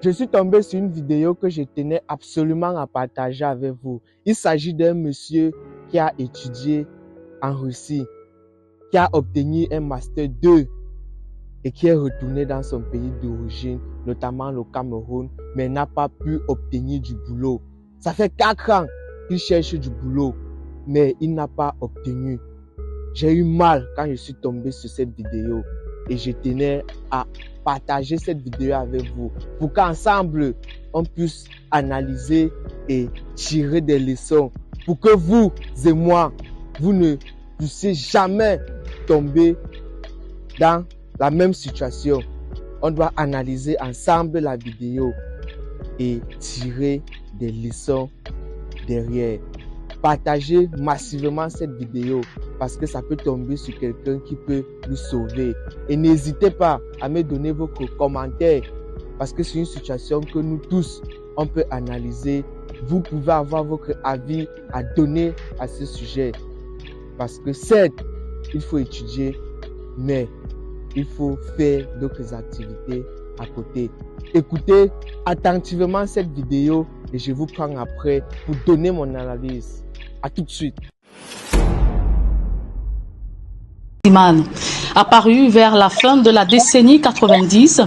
Je suis tombé sur une vidéo que je tenais absolument à partager avec vous. Il s'agit d'un monsieur qui a étudié en Russie, qui a obtenu un Master 2 et qui est retourné dans son pays d'origine, notamment le Cameroun, mais n'a pas pu obtenir du boulot. Ça fait 4 ans qu'il cherche du boulot, mais il n'a pas obtenu. J'ai eu mal quand je suis tombé sur cette vidéo et je tenais à partager cette vidéo avec vous pour qu'ensemble on puisse analyser et tirer des leçons pour que vous et moi, vous ne puissiez jamais tomber dans la même situation. On doit analyser ensemble la vidéo et tirer des leçons derrière. Partagez massivement cette vidéo parce que ça peut tomber sur quelqu'un qui peut nous sauver. Et n'hésitez pas à me donner vos commentaires parce que c'est une situation que nous tous, on peut analyser. Vous pouvez avoir votre avis à donner à ce sujet. Parce que certes, il faut étudier, mais il faut faire d'autres activités à côté. Écoutez attentivement cette vidéo et je vous prends après pour donner mon analyse. À tout de suite. Apparu vers la fin de la décennie 90,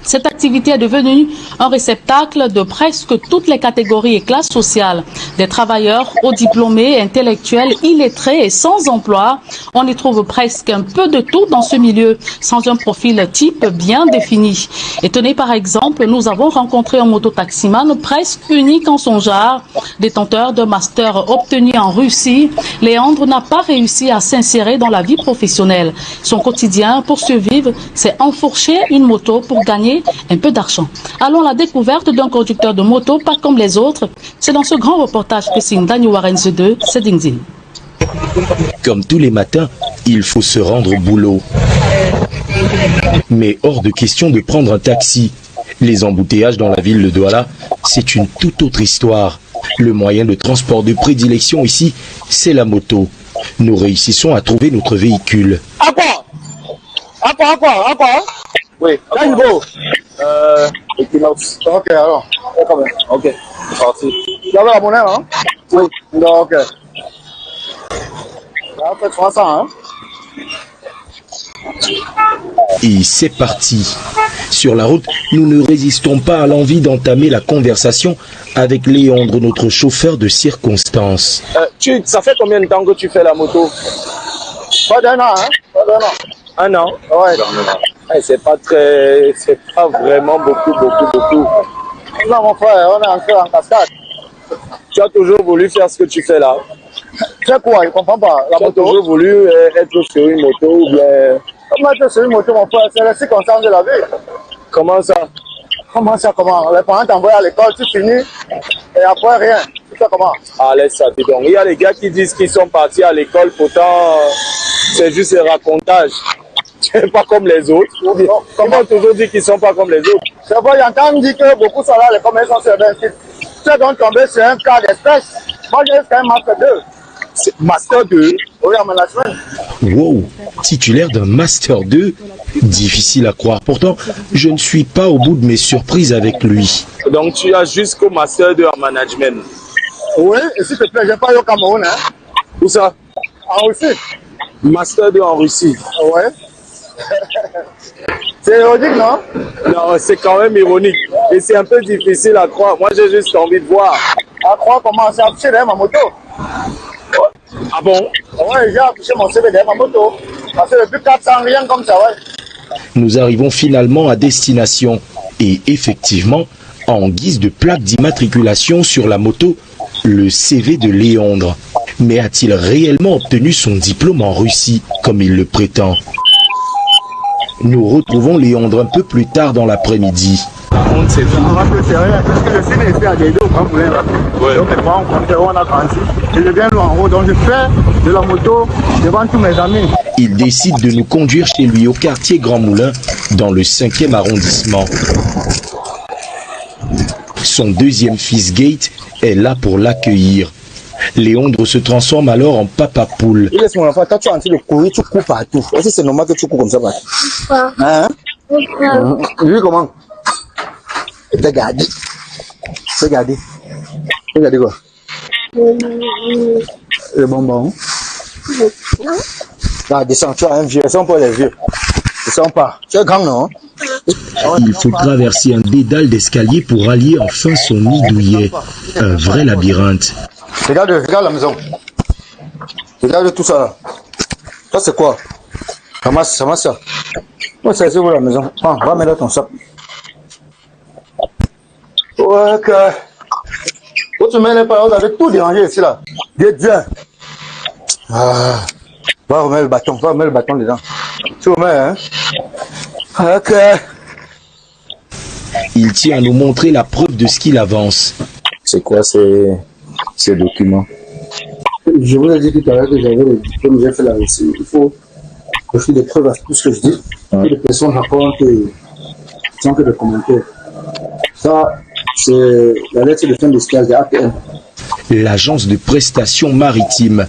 cette activité est devenue un réceptacle de presque toutes les catégories et classes sociales. Des travailleurs aux diplômés, intellectuels, illettrés et sans emploi. On y trouve presque un peu de tout dans ce milieu, sans un profil type bien défini. Et tenez par exemple, nous avons rencontré un mototaximan presque unique en son genre, détenteur d'un master obtenu en Russie. Léandre n'a pas réussi à s'insérer dans la vie professionnelle. Son quotidien pour survivre, c'est enfourcher une moto pour gagner un peu d'argent. Allons à la découverte d'un conducteur de moto pas comme les autres. C'est dans ce grand reportage que signe Daniel Warren 2, Sedingzil. Comme tous les matins, il faut se rendre au boulot. Mais hors de question de prendre un taxi. Les embouteillages dans la ville de Douala, c'est une toute autre histoire. Le moyen de transport de prédilection ici, c'est la moto. Nous réussissons à trouver notre véhicule. À quoi Oui, là il vaut. Equinox. Ok, alors. Ok, c'est parti. Tu avais la monnaie, hein? Oui. Ok. Là, fait 300, hein? Et c'est parti. Sur la route, nous ne résistons pas à l'envie d'entamer la conversation avec Léandre, notre chauffeur de circonstance. Ça fait combien de temps que tu fais la moto? Pas d'un an, hein? Pas d'un an. Un an? Ouais. C'est pas vraiment beaucoup. Non, mon frère, on est encore en cascade. Tu as toujours voulu faire ce que tu fais là? C'est quoi? Je comprends pas. La moto. Tu as toujours voulu être sur une moto ou bien... Comment être sur une moto, mon frère? C'est la circonstance de la vie. Comment ça? Comment? Les parents t'envoient à l'école, tu finis, et après rien. Tu fais comment? Ah, laisse ça, dis donc. Il y a les gars qui disent qu'ils sont partis à l'école, pourtant, c'est juste un racontage. C'est pas comme les autres. Comment toujours dire qu'ils sont pas comme les autres? C'est vrai, j'entends dire que beaucoup sont là, les commerçants sont bien. Tu es donc tombé sur un cas d'espèce. Moi, j'ai fait un Master 2. Master 2? Oui, en management. Wow, titulaire d'un Master 2? Difficile à croire. Pourtant, je ne suis pas au bout de mes surprises avec lui. Donc, tu as jusqu'au Master 2 en management? Oui, et s'il te plaît, j'ai pas eu au Cameroun, hein? Où ça? En Russie. Master 2 en Russie? Ouais. C'est ironique, non? Non, c'est quand même ironique. Et c'est un peu difficile à croire. Moi, j'ai juste envie de voir. À croire comment? C'est affiché derrière ma moto. Ah bon? Ouais, j'ai affiché mon CV derrière ma moto. Parce que depuis 400, rien comme ça, ouais. Nous arrivons finalement à destination. Et effectivement, en guise de plaque d'immatriculation sur la moto, le CV de Léandre. Mais a-t-il réellement obtenu son diplôme en Russie, comme il le prétend? Nous retrouvons Léandre un peu plus tard dans l'après-midi. On ne sait pas. On va préférer, parce que je suis resté à Guédo au Grand-Moulin. Donc mes parents ont compté, on a grandi. Et je viens loin en haut, donc je fais de la moto devant tous mes amis. Il décide de nous conduire chez lui au quartier Grand Moulin, dans le 5e arrondissement. Son deuxième fils Gate est là pour l'accueillir. Léandre se transforme alors en papa poule. Laisse mon enfant, quand tu es en train de courir, tu cours partout. Est-ce que c'est normal que tu cours comme ça? Hein? Lui, comment? Regardez. Regardez. Regardez quoi? Le bonbon. Là, descends, tu as un vieux. Descends pas les vieux. Descends pas. Tu es grand, non? Il faut traverser un dédale d'escalier pour rallier enfin son nid douillet. Un vrai labyrinthe. Regarde la maison. Regarde tout ça là. Ça c'est quoi? Ramasse ça. Ouais, c'est où la maison? Ah, va mettre dans ton sac. Ouais, que. Quand tu mets les paroles, vous avez tout dérangé ici là. Viens. Ah. Va remettre le bâton dedans. Tu remets, hein? Ok. Il tient à nous montrer la preuve de ce qu'il avance. C'est quoi ces documents? Je vous ai dit tout à l'heure que j'avais le diplôme, j'ai fait la réussite. Il faut offrir des preuves à tout ce que je dis. Que les personnes racontent sans que de commentaires. Ça, c'est la lettre de fin de stage de APM. L'agence de prestations maritimes.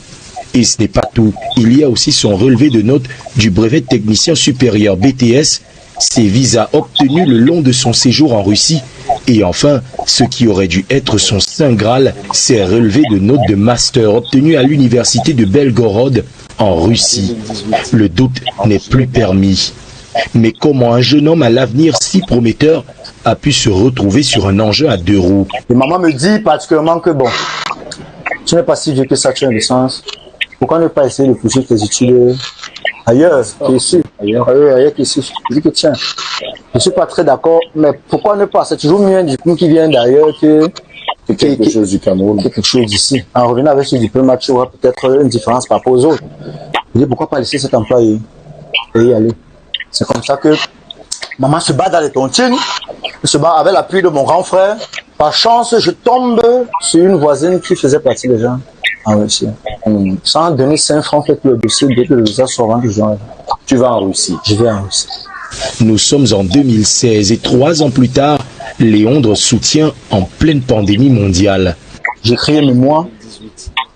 Et ce n'est pas tout. Il y a aussi son relevé de notes du brevet de technicien supérieur BTS, ses visas obtenus le long de son séjour en Russie. Et enfin, ce qui aurait dû être son saint Graal, ses relevés de notes de master obtenus à l'université de Belgorod en Russie. Le doute n'est plus permis. Mais comment un jeune homme à l'avenir si prometteur a pu se retrouver sur un engin à 2 roues? Et maman me dit particulièrement que bon, tu n'es pas si vieux que ça, tu as une licence. Pourquoi ne pas essayer de poursuivre tes études ailleurs qu'ici? Ailleurs qu'ici. Je dis que tiens, je ne suis pas très d'accord, mais pourquoi ne pas? C'est toujours mieux un diplôme qui vient d'ailleurs que quelque chose du Cameroun, quelque chose d'ici. En revenant avec ce diplôme, tu auras peut-être une différence par rapport aux autres. Je dis pourquoi pas laisser cet emploi et y aller. C'est comme ça que maman se bat dans les tontines, se bat avec l'appui de mon grand frère. Par chance, je tombe sur une voisine qui faisait partie des gens en Russie. Sans donner 5 francs, fait le dossier dès que le visa sort en juin. Tu vas en Russie? Je vais en Russie. Nous sommes en 2016 et 3 ans plus tard, Léondre soutient en pleine pandémie mondiale. J'ai créé mémoire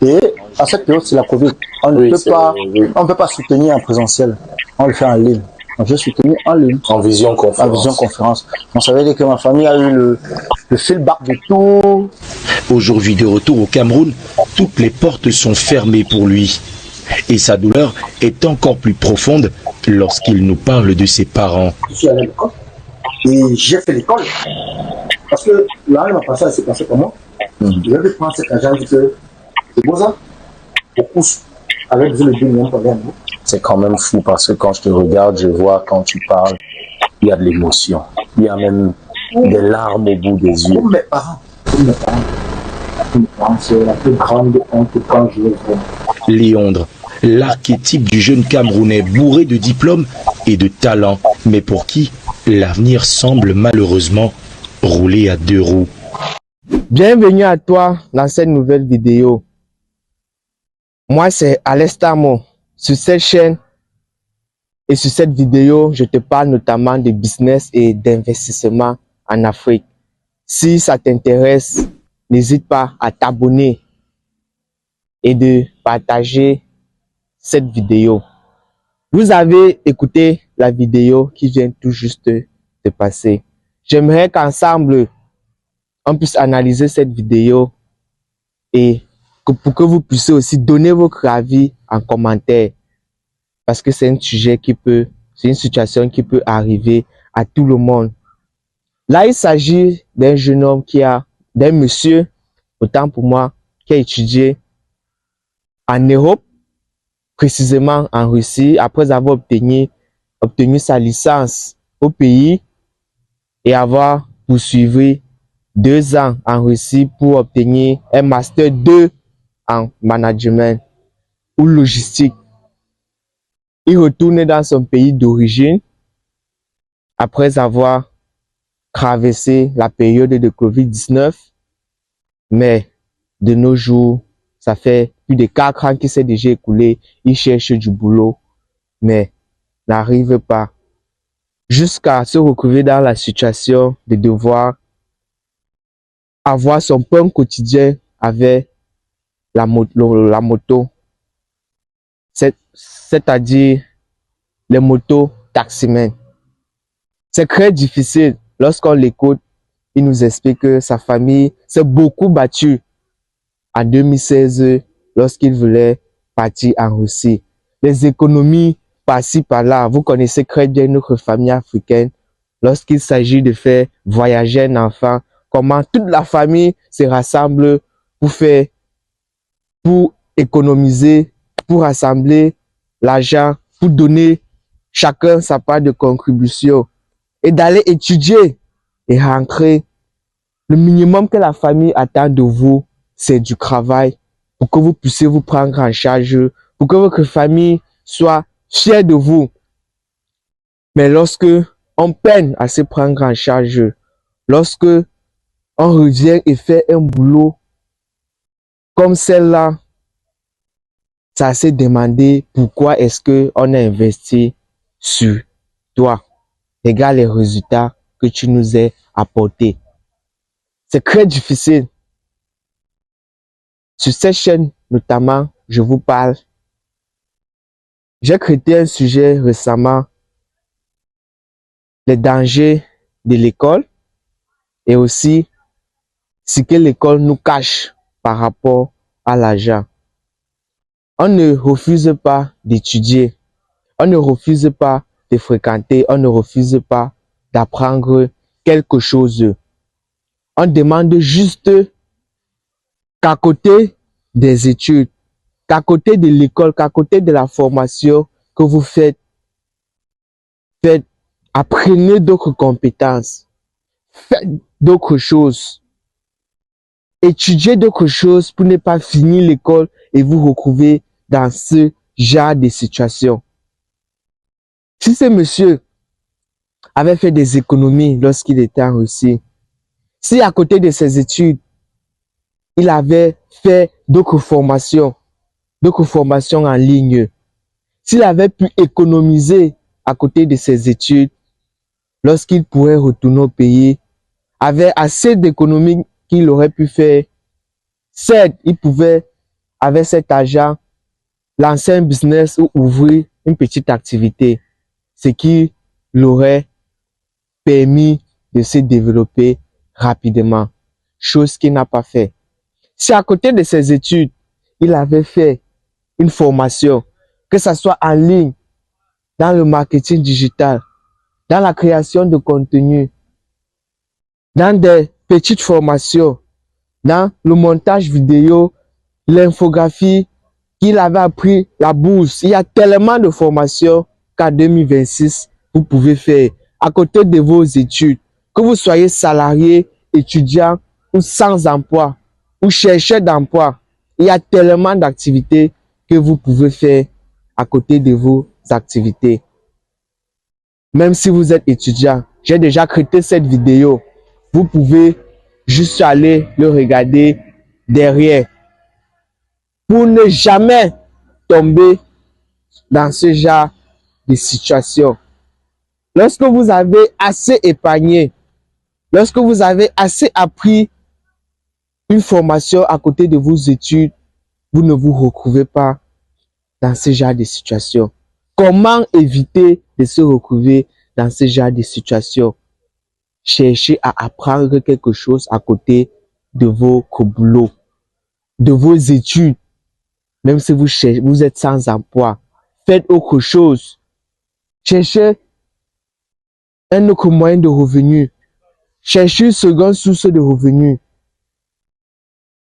et à cette période, c'est la Covid. On ne peut pas soutenir en présentiel. On le fait en ligne. Donc, j'ai soutenu en ligne. En visioconférence. Donc, ça veut dire que ma famille a eu le feedback de tout. Aujourd'hui de retour au Cameroun, toutes les portes sont fermées pour lui. Et sa douleur est encore plus profonde lorsqu'il nous parle de ses parents. Je suis allé à l'école et j'ai fait l'école. Parce que l'année passée, elle s'est passée pour moi. Je vais prendre cet agent et que c'est beau ça. Au pouce, avec le 2 millions pour l'année. C'est quand même fou parce que quand je te regarde, je vois quand tu parles, il y a de l'émotion. Il y a même des larmes au bout des yeux. Pour mes parents. C'est la plus grande honte quand je les vois. Léondre, l'archétype du jeune Camerounais bourré de diplômes et de talent, mais pour qui l'avenir semble malheureusement rouler à 2 roues. Bienvenue à toi dans cette nouvelle vidéo. Moi, c'est Alestamo. Sur cette chaîne et sur cette vidéo, je te parle notamment de business et d'investissement en Afrique. Si ça t'intéresse, n'hésite pas à t'abonner et de partager cette vidéo. Vous avez écouté la vidéo qui vient tout juste de passer. J'aimerais qu'ensemble, on puisse analyser cette vidéo et pour que vous puissiez aussi donner votre avis en commentaire. Parce que c'est un sujet c'est une situation qui peut arriver à tout le monde. Là, il s'agit d'un jeune homme d'un monsieur, autant pour moi, qui a étudié en Europe, précisément en Russie, après avoir obtenu sa licence au pays et avoir poursuivi 2 ans en Russie pour obtenir un master 2 en management ou logistique. Il retourne dans son pays d'origine après avoir traversé la période de Covid-19. Mais de nos jours, ça fait plus de 4 ans qu'il s'est déjà écoulé. Il cherche du boulot, mais n'arrive pas. Jusqu'à se retrouver dans la situation de devoir avoir son pain quotidien avec la moto. C'est-à-dire les motos taximen. C'est très difficile lorsqu'on l'écoute. il nous explique que sa famille s'est beaucoup battue en 2016 lorsqu'il voulait partir en Russie. Les économies par-ci, par-là, vous connaissez très bien notre famille africaine. Lorsqu'il s'agit de faire voyager un enfant, comment toute la famille se rassemble pour économiser, pour rassembler l'argent, pour donner chacun sa part de contribution et d'aller étudier et rentrer. Le minimum que la famille attend de vous, c'est du travail pour que vous puissiez vous prendre en charge, pour que votre famille soit fière de vous. Mais lorsque on peine à se prendre en charge, lorsque on revient et fait un boulot comme celle-là, ça s'est demandé pourquoi est-ce que on a investi sur toi. Regarde les résultats que tu nous as apportés. C'est très difficile. Sur cette chaîne, notamment, je vous parle. J'ai traité un sujet récemment, les dangers de l'école et aussi ce que l'école nous cache par rapport à l'argent. On ne refuse pas d'étudier, on ne refuse pas de fréquenter, on ne refuse pas d'apprendre quelque chose. On demande juste qu'à côté des études, qu'à côté de l'école, qu'à côté de la formation que vous faites, apprenez d'autres compétences, faites d'autres choses, étudiez d'autres choses pour ne pas finir l'école et vous retrouver dans ce genre de situation. Si ce monsieur avait fait des économies lorsqu'il était en Russie, si à côté de ses études, il avait fait d'autres formations en ligne, s'il avait pu économiser à côté de ses études, lorsqu'il pourrait retourner au pays, avait assez d'économies qu'il aurait pu faire, certes, il pouvait, avec cet argent, lancer un business ou ouvrir une petite activité, ce qui l'aurait permis de se développer rapidement, chose qu'il n'a pas fait. Si à côté de ses études, il avait fait une formation, que ce soit en ligne, dans le marketing digital, dans la création de contenu, dans des petites formations, dans le montage vidéo, l'infographie, qu'il avait appris la bourse. Il y a tellement de formations qu'en 2026, vous pouvez faire à côté de vos études, que vous soyez salarié, étudiant ou sans emploi ou chercheur d'emploi. Il y a tellement d'activités que vous pouvez faire à côté de vos activités. Même si vous êtes étudiant, j'ai déjà créé cette vidéo. Vous pouvez juste aller le regarder derrière pour ne jamais tomber dans ce genre de situation. Lorsque vous avez assez épargné, lorsque vous avez assez appris une formation à côté de vos études, vous ne vous retrouvez pas dans ce genre de situation. Comment éviter de se retrouver dans ce genre de situation? Cherchez à apprendre quelque chose à côté de vos boulots, de vos études. Même si vous êtes sans emploi, faites autre chose. Cherchez un autre moyen de revenu. Cherchez une seconde source de revenus.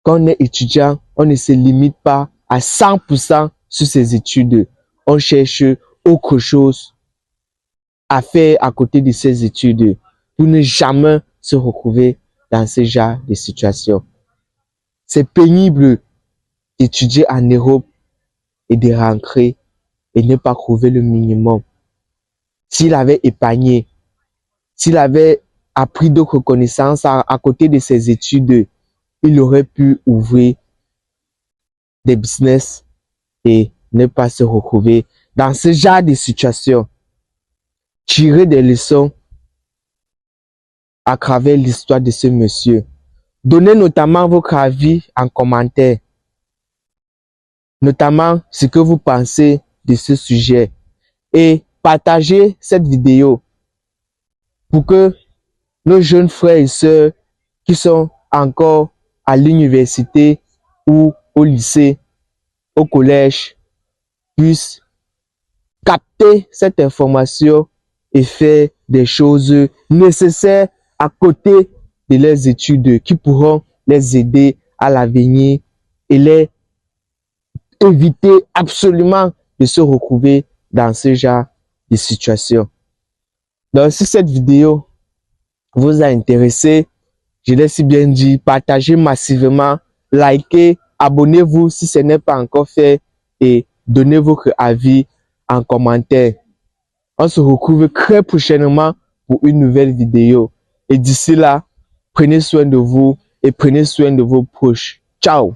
Quand on est étudiant, on ne se limite pas à 100% sur ses études. On cherche autre chose à faire à côté de ses études pour ne jamais se retrouver dans ce genre de situation. C'est pénible d'étudier en Europe et de rentrer et ne pas trouver le minimum. S'il avait épargné, s'il avait appris d'autres connaissances à côté de ses études, il aurait pu ouvrir des business et ne pas se retrouver dans ce genre de situation. Tirer des leçons à travers l'histoire de ce monsieur. Donnez notamment votre avis en commentaire, notamment ce que vous pensez de ce sujet, et partagez cette vidéo pour que nos jeunes frères et sœurs qui sont encore à l'université ou au lycée, au collège, puissent capter cette information et faire des choses nécessaires à côté de leurs études qui pourront les aider à l'avenir et les éviter absolument de se retrouver dans ce genre de situation. Donc, si cette vidéo vous a intéressé, je l'ai si bien dit, partagez massivement, likez, abonnez-vous si ce n'est pas encore fait et donnez votre avis en commentaire. On se retrouve très prochainement pour une nouvelle vidéo. Et d'ici là, prenez soin de vous et prenez soin de vos proches. Ciao!